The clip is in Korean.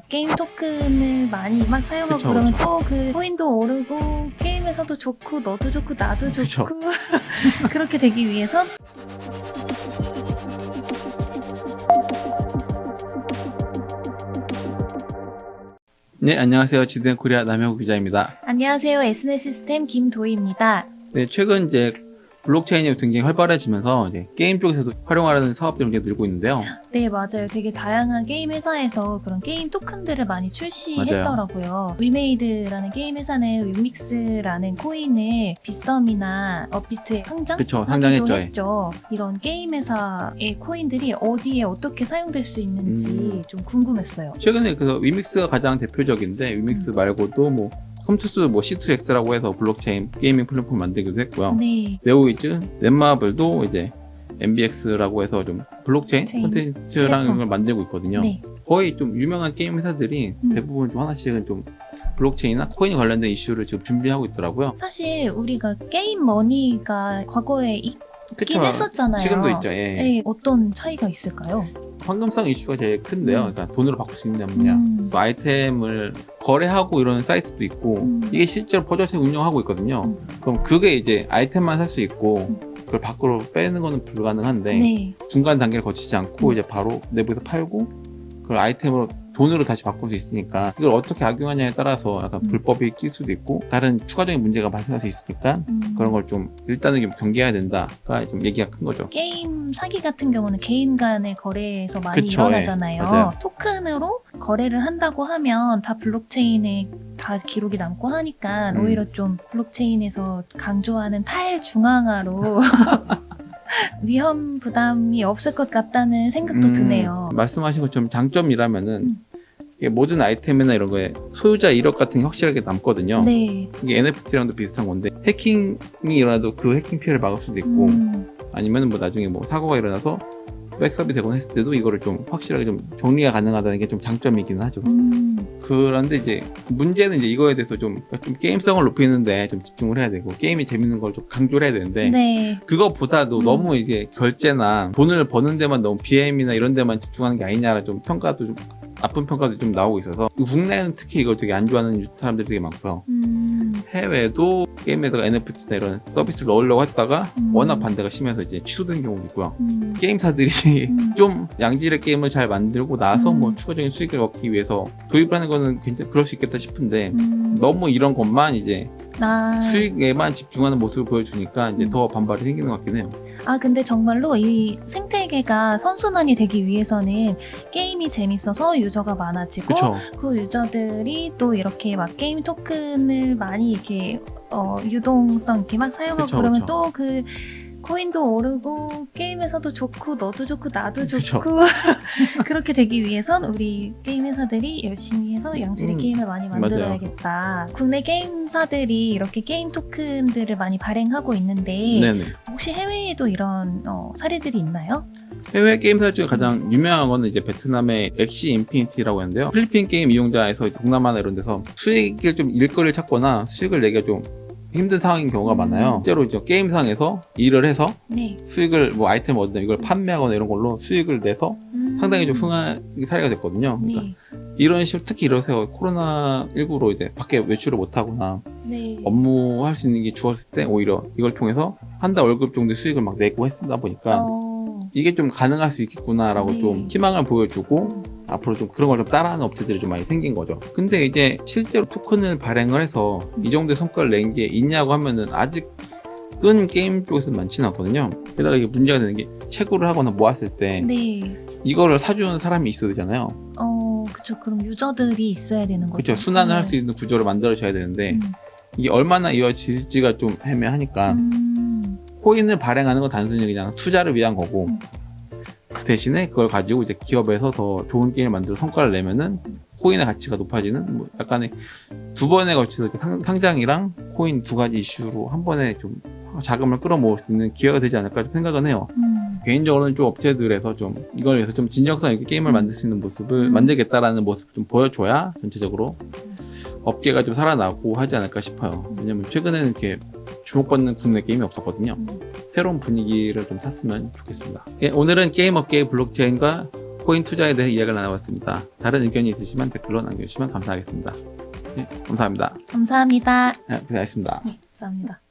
게임 토큰을 많이 막 사용하고 그쵸, 그러면 그쵸. 또 그 코인도 오르고 게임에서도 좋고 너도 좋고 나도 그쵸. 좋고 그렇게 되기 위해선 네, 안녕하세요. 지드앤 코리아 남혁우 기자입니다. 안녕하세요. SNS 시스템 김도희입니다. 네, 최근 이제 블록체인이 굉장히 활발해지면서 이제 게임 쪽에서도 활용하려는 사업들이 굉장히 늘고 있는데요. 네, 맞아요. 되게 다양한 게임 회사에서 그런 게임 토큰들을 많이 출시했더라고요. 위메이드라는 게임 회사는 윈믹스라는 코인을 빗썸이나 업비트에 그쵸, 상장하기도 상장했죠. 했죠. 이런 게임 회사의 코인들이 어디에 어떻게 사용될 수 있는지 좀 궁금했어요. 최근에 그래서 위믹스가 가장 대표적인데 위믹스 말고도 뭐 컴투스 뭐 C2X라고 해서 블록체인 게이밍 플랫폼 만들기도 했고요. 네. 네오이즈, 넷마블도 이제 MBX라고 해서 좀 블록체인 체인 콘텐츠라는 플랫폼. 걸 만들고 있거든요. 네. 거의 좀 유명한 게임 회사들이 대부분 좀 하나씩은 좀 블록체인이나 코인 관련된 이슈를 지금 준비하고 있더라고요. 사실 우리가 게임 머니가 과거에 있긴 그쵸. 했었잖아요. 지금도 있죠. 예. 네, 어떤 차이가 있을까요? 황금성 이슈가 제일 큰데요. 그러니까 돈으로 바꿀 수 있느냐 없느냐. 또 아이템을 거래하고 이런 사이트도 있고 이게 실제로 퍼즐을 운영하고 있거든요. 그럼 그게 이제 아이템만 살 수 있고 그걸 밖으로 빼는 거는 불가능한데 네. 중간 단계를 거치지 않고 이제 바로 내부에서 팔고 그걸 아이템으로 돈으로 다시 바꿀 수 있으니까 이걸 어떻게 악용하냐에 따라서 약간 불법이 낄 수도 있고 다른 추가적인 문제가 발생할 수 있으니까 그런 걸 좀 일단은 좀 경계해야 된다가 좀 얘기가 큰 거죠. 게임 사기 같은 경우는 개인 간의 거래에서 많이 그쵸, 일어나잖아요. 예, 맞아요. 토큰으로 거래를 한다고 하면 다 블록체인에 다 기록이 남고 하니까 오히려 좀 블록체인에서 강조하는 탈중앙화로 위험 부담이 없을 것 같다는 생각도 드네요. 말씀하신 것처럼 장점이라면은 이게 모든 아이템이나 이런 거에 소유자 이력 같은 게 확실하게 남거든요. 네. 이게 NFT랑도 비슷한 건데 해킹이 일어나도 그 해킹 피해를 막을 수도 있고 아니면 뭐 나중에 뭐 사고가 일어나서 백업이 되거나 했을 때도 이거를 좀 확실하게 좀 정리가 가능하다는 게 좀 장점이기는 하죠. 그런데 이제 문제는 이제 이거에 대해서 좀 게임성을 높이는데 좀 집중을 해야 되고 게임이 재밌는 걸 좀 강조를 해야 되는데 네. 그것보다도 너무 이제 결제나 돈을 버는 데만 너무 BM이나 이런 데만 집중하는 게 아니냐라 좀 평가도 좀 나쁜 평가도 좀 나오고 있어서 국내는 특히 이걸 되게 안 좋아하는 사람들이 되게 많고요. 해외도 게임에다가 NFT나 이런 서비스를 넣으려고 했다가 워낙 반대가 심해서 이제 취소된 경우도 있고요. 게임사들이 좀 양질의 게임을 잘 만들고 나서 뭐 추가적인 수익을 얻기 위해서 도입을 하는 거는 굉장히 그럴 수 있겠다 싶은데 너무 이런 것만 이제 수익에만 집중하는 모습을 보여주니까 이제 더 반발이 생기는 것 같긴 해요. 아, 근데 정말로 이 생태계가 선순환이 되기 위해서는 게임이 재밌어서 유저가 많아지고 그쵸. 그 유저들이 또 이렇게 막 게임 토큰을 많이 이렇게 유동성 이렇게 막 사용하고 그쵸, 그러면 그쵸. 또 그 코인도 오르고 게임에서도 좋고 너도 좋고 나도 그쵸. 좋고 그렇게 되기 위해선 우리 게임 회사들이 열심히 해서 양질의 게임을 많이 만들어야겠다. 국내 게임사들이 이렇게 게임 토큰들을 많이 발행하고 있는데 네네. 혹시 해외에도 이런 사례들이 있나요? 해외 게임사 중에 가장 유명한 거는 이제 베트남의 엑시 인피니티라고 하는데요. 필리핀 게임 이용자에서 동남아나 이런 데서 수익을 좀 일거리를 찾거나 수익을 내기가 좀 힘든 상황인 경우가 많아요. 실제로 이제 게임상에서 일을 해서 네. 수익을 뭐 아이템 얻는 이걸 판매하거나 이런 걸로 수익을 내서 상당히 좀 흥한 사례가 됐거든요. 그러니까 네. 이런 식으로 특히 이러세요. 코로나19로 이제 밖에 외출을 못 하거나 네. 업무할 수 있는 게 주었을 때 오히려 이걸 통해서 한 달 월급 정도의 수익을 막 내고 했다 보니까 이게 좀 가능할 수 있겠구나라고 네. 좀 희망을 보여주고 앞으로 좀 그런 걸 좀 따라하는 업체들이 좀 많이 생긴 거죠. 근데 이제 실제로 토큰을 발행을 해서 이 정도의 성과를 낸 게 있냐고 하면은 아직은 게임 쪽에서는 많지는 않거든요. 게다가 이게 문제가 되는 게 채굴을 하거나 모았을 때 네. 이거를 사주는 사람이 있어야 되잖아요. 그쵸. 그럼 유저들이 있어야 되는 거죠. 그렇죠. 순환을 할 수 있는 구조를 만들어줘야 되는데 이게 얼마나 이어질지가 좀 애매하니까 코인을 발행하는 건 단순히 그냥 투자를 위한 거고 그 대신에 그걸 가지고 이제 기업에서 더 좋은 게임을 만들어 성과를 내면은 코인의 가치가 높아지는 뭐 약간의 두 번에 걸쳐서 이렇게 상장이랑 코인 두 가지 이슈로 한 번에 좀 자금을 끌어모을 수 있는 기회가 되지 않을까 좀 생각은 해요. 개인적으로는 좀 업체들에서 좀 이걸 위해서 좀 진정성 있게 게임을 만들 수 있는 모습을 만들겠다라는 모습을 좀 보여줘야 전체적으로 업계가 좀 살아나고 하지 않을까 싶어요. 왜냐면 최근에는 이렇게 주목받는 국내 게임이 없었거든요. 새로운 분위기를 좀 탔으면 좋겠습니다. 예, 오늘은 게임 업계의 블록체인과 코인 투자에 대해 이야기를 나눠봤습니다. 다른 의견이 있으시면 댓글로 남겨주시면 감사하겠습니다. 네, 감사합니다. 감사합니다. 네, 고생하셨습니다. 네, 감사합니다.